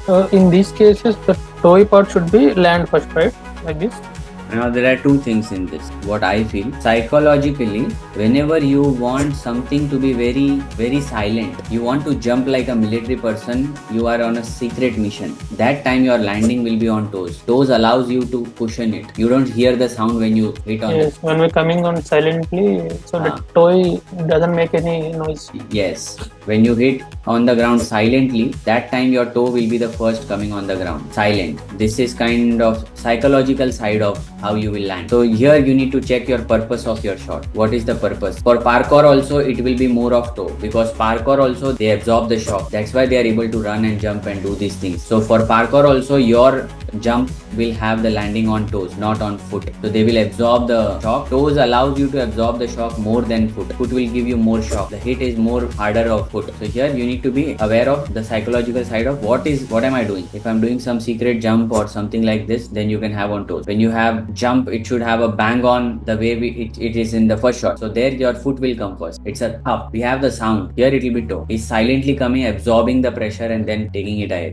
In these cases, the toe part should be land first, right? Like this. Now there are two things in this. What I feel psychologically, whenever you want something to be very silent, you want to jump like a military person, you are on a secret mission. That time your landing will be on toes. Toes allows you to cushion it. You don't hear the sound when you hit on Yes, when we're coming on silently, so the toe doesn't make any noise. Yes, when you hit on the ground silently, that time your toe will be the first coming on the ground. Silent. This is kind of psychological side of how you will land. So here you need to check your purpose of your shot. What is the purpose? For parkour also it will be more of toe, because parkour also they absorb the shock. That's why they are able to run and jump and do these things. So for parkour also your jump will have the landing on toes, not on foot. So they will absorb the shock. Toes allows you to absorb the shock more than foot. Foot will give you more shock. The hit is more harder of foot. So here you need to be aware of the psychological side of what am I doing. If I'm doing some secret jump or something like this, then you can have on toes. When you have jump, it should have a bang on the way it is in the first shot. So there your foot will come first. It's a up. We have the sound. Here it will be toe. It's silently coming, absorbing the pressure and then taking it ahead.